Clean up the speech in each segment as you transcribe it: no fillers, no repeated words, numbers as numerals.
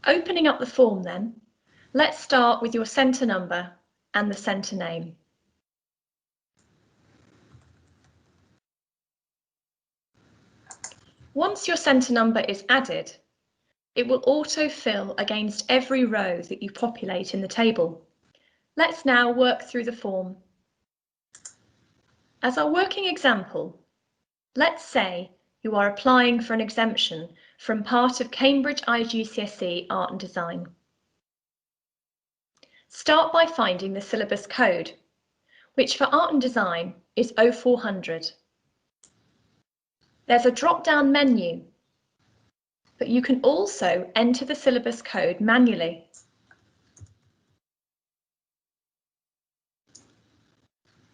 Opening up the form then, let's start with your centre number and the centre name. Once your centre number is added, it will auto-fill against every row that you populate in the table. Let's now work through the form. As our working example, let's say you are applying for an exemption from part of Cambridge IGCSE Art and Design. Start by finding the syllabus code, which for Art and Design is 0400. There's a drop-down menu, but you can also enter the syllabus code manually.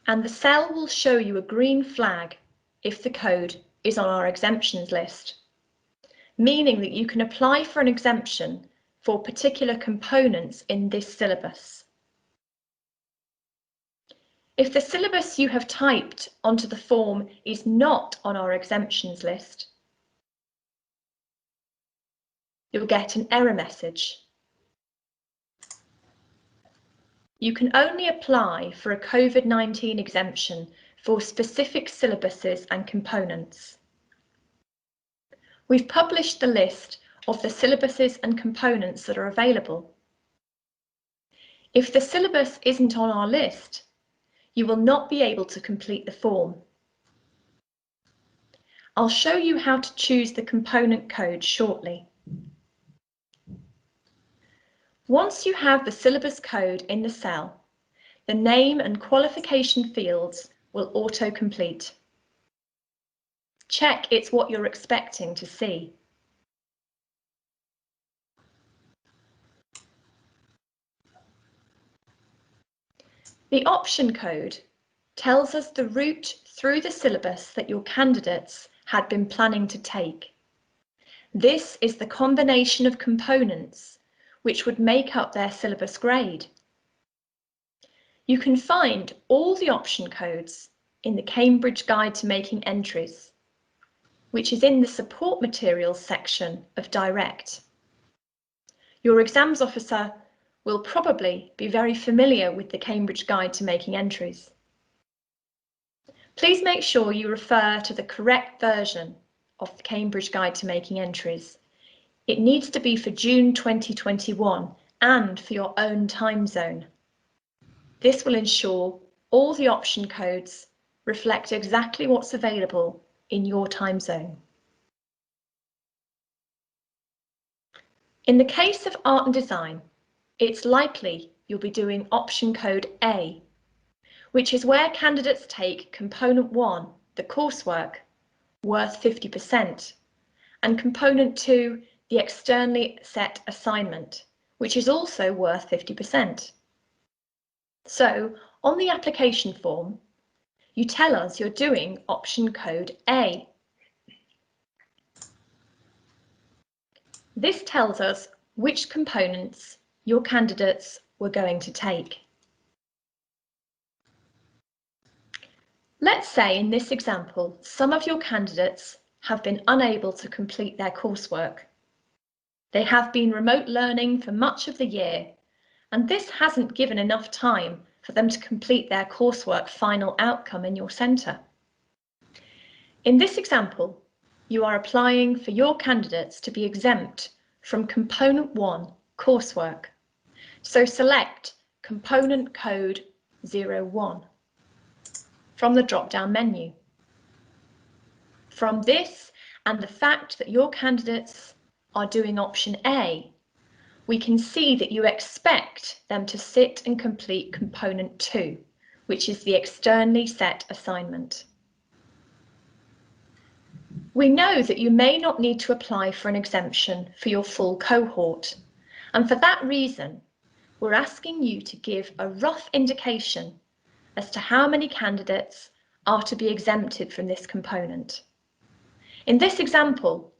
And the cell will show you a green flag if the code is on our exemptions list, meaning that you can apply for an exemption for particular components in this syllabus. If the syllabus you have typed onto the form is not on our exemptions list, you'll get an error message. You can only apply for a Covid-19 exemption for specific syllabuses and components. We've published the list of the syllabuses and components that are available. If the syllabus isn't on our list, you will not be able to complete the form. I'll show you how to choose the component code shortly. Once you have the syllabus code in the cell, the name and qualification fields will auto-complete. Check it's what you're expecting to see. The option code tells us the route through the syllabus that your candidates had been planning to take. This is the combination of components which would make up their syllabus grade. You can find all the option codes in the Cambridge Guide to Making Entries, which is in the support materials section of Direct. Your exams officer will probably be very familiar with the Cambridge Guide to Making Entries. Please make sure you refer to the correct version of the Cambridge Guide to Making Entries. It needs to be for June 2021 and for your own time zone. This will ensure all the option codes reflect exactly what's available in your time zone. In the case of Art and Design, it's likely you'll be doing option code A, which is where candidates take component 1, the coursework, worth 50%, and component 2, the externally set assignment, which is also worth 50%. So, on the application form, you tell us you're doing option code A. This tells us which components your candidates were going to take. Let's say in this example, some of your candidates have been unable to complete their coursework. They have been remote learning for much of the year, and this hasn't given enough time for them to complete their coursework final outcome in your centre. In this example, you are applying for your candidates to be exempt from component 1 coursework. So select component code 01 from the drop-down menu. From this and the fact that your candidates are doing option A, we can see that you expect them to sit and complete component 2, which is the externally set assignment. We know that you may not need to apply for an exemption for your full cohort, and for that reason, we're asking you to give a rough indication as to how many candidates are to be exempted from this component. In this example,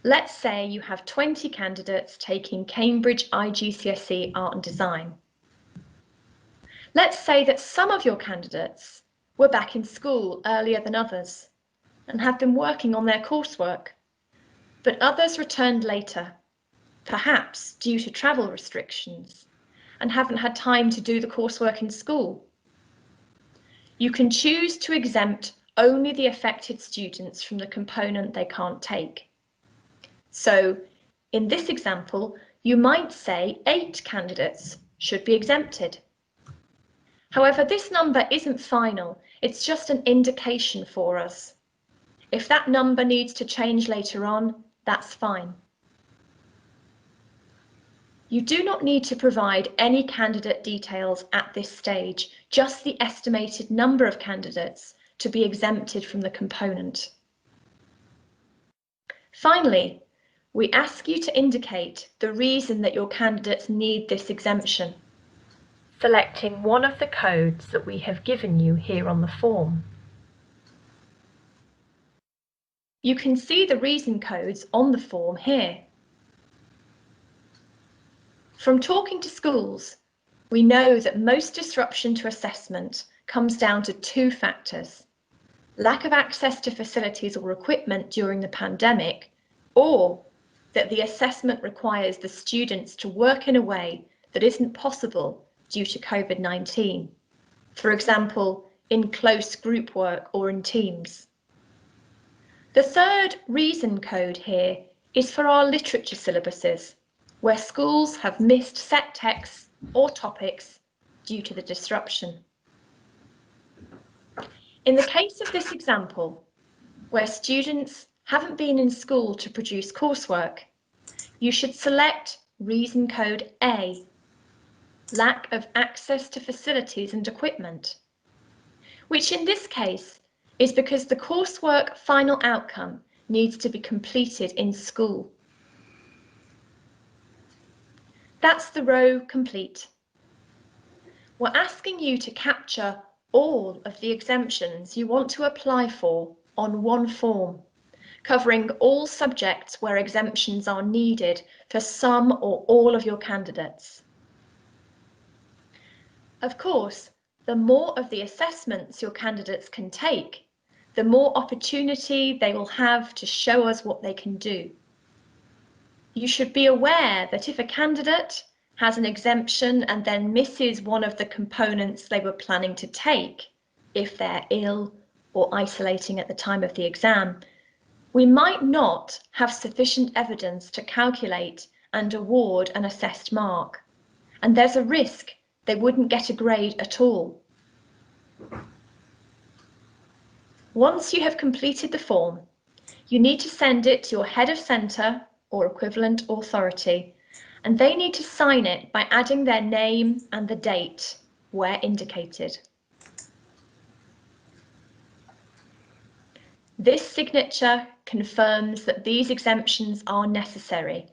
let's say you have 20 candidates taking Cambridge IGCSE Art and Design. Let's say that some of your candidates were back in school earlier than others and have been working on their coursework, but others returned later perhaps due to travel restrictions, and haven't had time to do the coursework in school. You can choose to exempt only the affected students from the component they can't take. So, in this example, you might say 8 candidates should be exempted. However, this number isn't final, it's just an indication for us. If that number needs to change later on, that's fine. You do not need to provide any candidate details at this stage, just the estimated number of candidates to be exempted from the component. Finally, we ask you to indicate the reason that your candidates need this exemption, selecting one of the codes that we have given you here on the form. You can see the reason codes on the form here. From talking to schools, we know that most disruption to assessment comes down to 2 factors: lack of access to facilities or equipment during the pandemic, or that the assessment requires the students to work in a way that isn't possible due to Covid-19, for example, in close group work or in teams. The third reason code here is for our literature syllabuses, where schools have missed set texts or topics due to the disruption. In the case of this example, where students haven't been in school to produce coursework, you should select reason code A, lack of access to facilities and equipment, which in this case is because the coursework final outcome needs to be completed in school. That's the row complete. We're asking you to capture all of the exemptions you want to apply for on one form, covering all subjects where exemptions are needed for some or all of your candidates. Of course, the more of the assessments your candidates can take, the more opportunity they will have to show us what they can do. You should be aware that if a candidate has an exemption and then misses one of the components they were planning to take, if they're ill or isolating at the time of the exam, we might not have sufficient evidence to calculate and award an assessed mark, and there's a risk they wouldn't get a grade at all. Once you have completed the form, you need to send it to your head of centre or equivalent authority, and they need to sign it by adding their name and the date where indicated. This signature confirms that these exemptions are necessary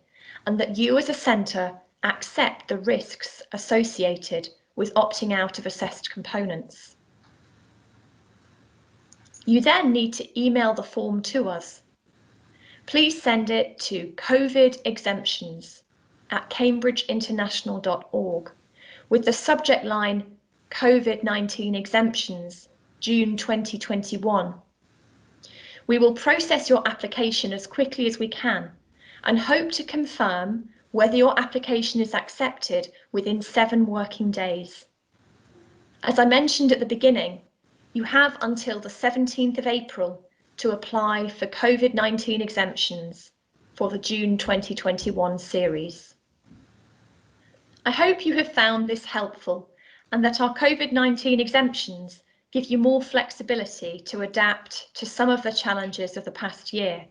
and that you as a centre accept the risks associated with opting out of assessed components. You then need to email the form to us. Please send it to covidexemptions@cambridgeinternational.org with the subject line Covid-19 Exemptions, June 2021. We will process your application as quickly as we can and hope to confirm whether your application is accepted within 7 working days. As I mentioned at the beginning, you have until the 17th of April to apply for Covid-19 exemptions for the June 2021 series. I hope you have found this helpful and that our Covid-19 exemptions give you more flexibility to adapt to some of the challenges of the past year.